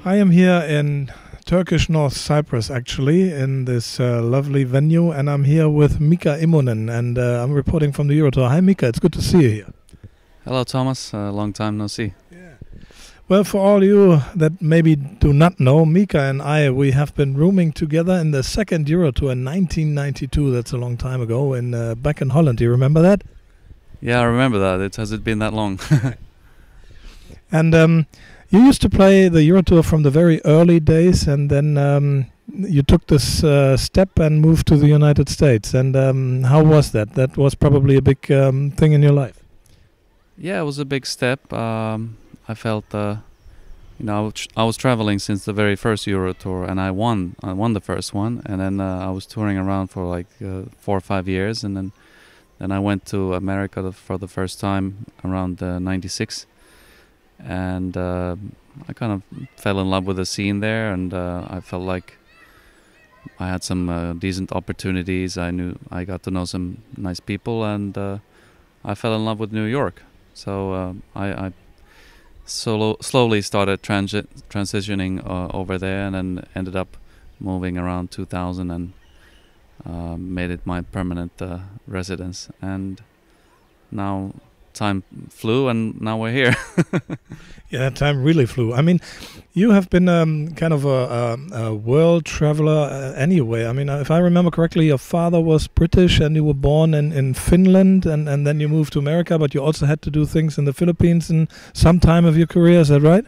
I am here in Turkish North Cyprus, actually, in this lovely venue, and I'm here with Mika Immonen, and I'm reporting from the Euro Tour. Hi, Mika. It's good to see you here. Hello, Thomas. Long time no see. Yeah. Well, for all you that maybe do not know, Mika and I, we have been rooming together in the second Euro Tour in 1992. That's a long time ago, in back in Holland. Do you remember that? Yeah, I remember that. Has it been that long? And you used to play the Euro Tour from the very early days, and then you took this step and moved to the United States. And how was that? That was probably a big thing in your life. Yeah, it was a big step. I felt, I was traveling since the very first Euro Tour, and I won the first one, and then I was touring around for like 4 or 5 years, and then I went to America for the first time around '96. And I kind of fell in love with the scene there, and I felt like I had some decent opportunities. I got to know some nice people, and I fell in love with New York. So I slowly started transitioning over there, and then ended up moving around 2000 and made it my permanent residence. And now time flew, and now we're here. Yeah, time really flew. I mean, you have been kind of a world traveler anyway. I mean, if I remember correctly, your father was British and you were born in Finland, and then you moved to America, but you also had to do things in the Philippines in some time of your career. Is that right?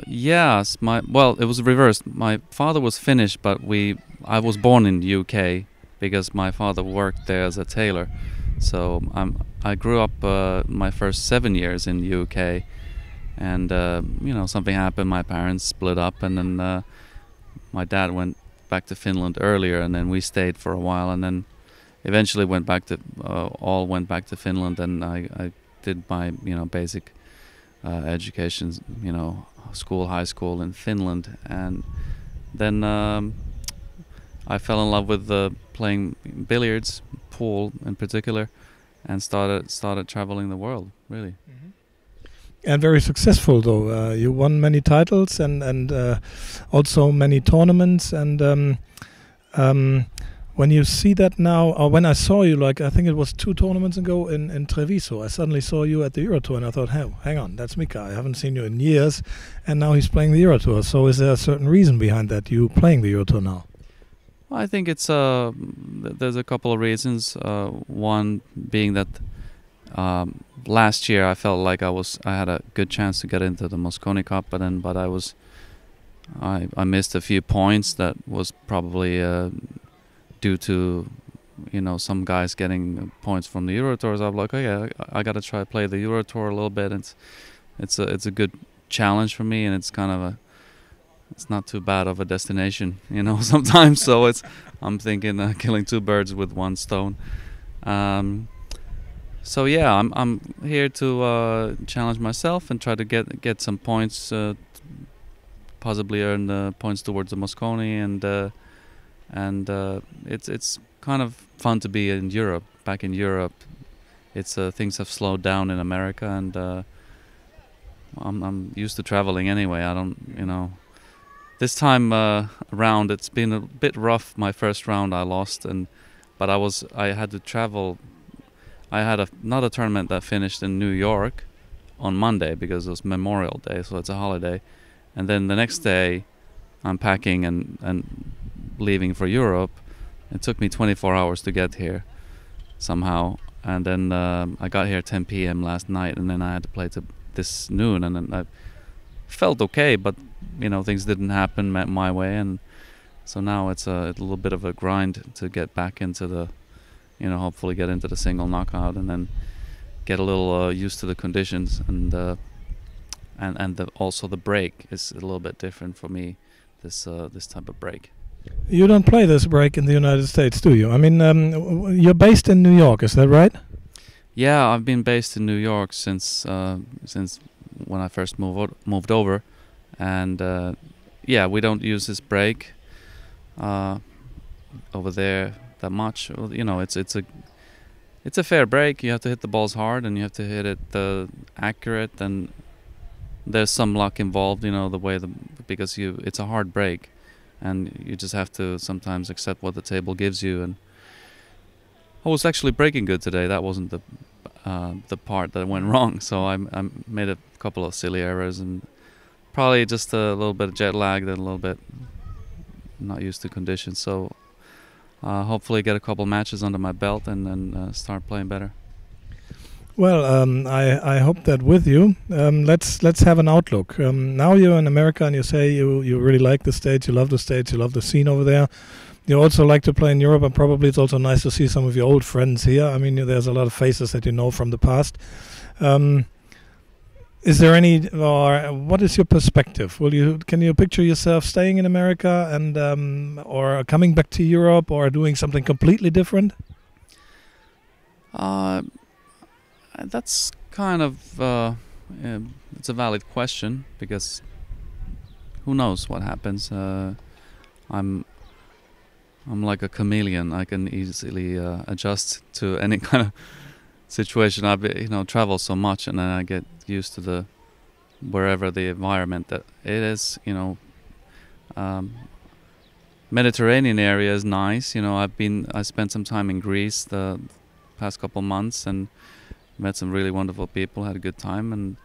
Yes. Well, it was reversed. My father was Finnish, but I was born in the UK because my father worked there as a tailor. So I grew up my first 7 years in the UK, and something happened. My parents split up, and then my dad went back to Finland earlier, and then we stayed for a while, and then eventually went back to Finland, and I did my basic education, high school in Finland, and then I fell in love with playing billiards, pool in particular, and started traveling the world, really. Mm-hmm. And very successful, though. You won many titles and also many tournaments. And when you see that now, or when I saw you, like I think it was 2 tournaments ago in Treviso, I suddenly saw you at the Euro Tour, and I thought, hey, hang on, that's Mika. I haven't seen you in years, and now he's playing the Euro Tour. So is there a certain reason behind that, you playing the Euro Tour now? I think it's there's a couple of reasons. One being that last year I felt like I had a good chance to get into the Mosconi Cup, but I missed a few points. That was probably due to some guys getting points from the Euro Tours. I'm like, oh yeah, I got to try to play the Euro Tour a little bit. It's a good challenge for me, and it's not too bad of a destination, sometimes. So I'm thinking killing 2 birds with 1 stone. So yeah, I'm here to challenge myself and try to get some points, possibly earn the points towards the Mosconi, and it's kind of fun to be in Europe. Back in Europe, it's things have slowed down in America, and I'm used to traveling anyway. I don't, This time around, it's been a bit rough. My first round I lost, but I had to travel. I had another tournament that finished in New York on Monday because it was Memorial Day, so it's a holiday. And then the next day, I'm packing and leaving for Europe. It took me 24 hours to get here somehow, and then I got here at 10 p.m. last night, and then I had to play to this noon, and then I felt okay, but things didn't happen my way, and so now it's a little bit of a grind to get back into the, hopefully get into the single knockout, and then get a little used to the conditions, and also the break is a little bit different for me, this type of break. You don't play this break in the United States, do you? I mean, you're based in New York, is that right? Yeah, I've been based in New York since when I first moved over, and yeah, we don't use this break over there that much. It's a fair break. You have to hit the balls hard, and you have to hit it accurate, and there's some luck involved, the way because it's a hard break, and you just have to sometimes accept what the table gives you. And I was actually breaking good today. That wasn't the part that went wrong. So I made a couple of silly errors, and probably just a little bit of jet lag, and a little bit not used to conditions. So hopefully get a couple matches under my belt and then start playing better. Well, I hope that with you. Let's have an outlook. Now you're in America and you say you really like the States, you love the States, you love the scene over there. You also like to play in Europe, and probably it's also nice to see some of your old friends here. I mean, there's a lot of faces that you know from the past. Is there any, or what is your perspective? Can you picture yourself staying in America and or coming back to Europe, or doing something completely different? That's kind of it's a valid question, because who knows what happens. I'm like a chameleon. I can easily adjust to any kind of situation. I've travel so much, and then I get used to wherever the environment that it is. Mediterranean area is nice. I spent some time in Greece the past couple months and met some really wonderful people, had a good time, and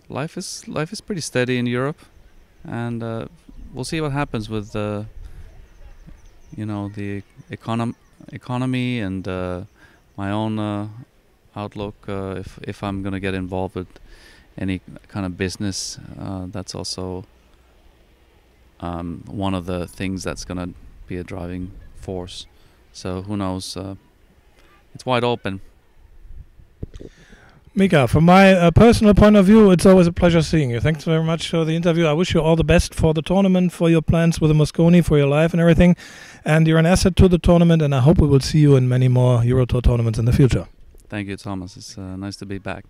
life is pretty steady in Europe, and we'll see what happens with the economy and my own outlook. If I'm going to get involved with any kind of business, that's also one of the things that's going to be a driving force. So who knows? It's wide open. Mika, from my personal point of view, it's always a pleasure seeing you. Thanks very much for the interview. I wish you all the best for the tournament, for your plans with the Mosconi, for your life and everything. And you're an asset to the tournament, and I hope we will see you in many more Euro Tour tournaments in the future. Thank you, Thomas. It's nice to be back.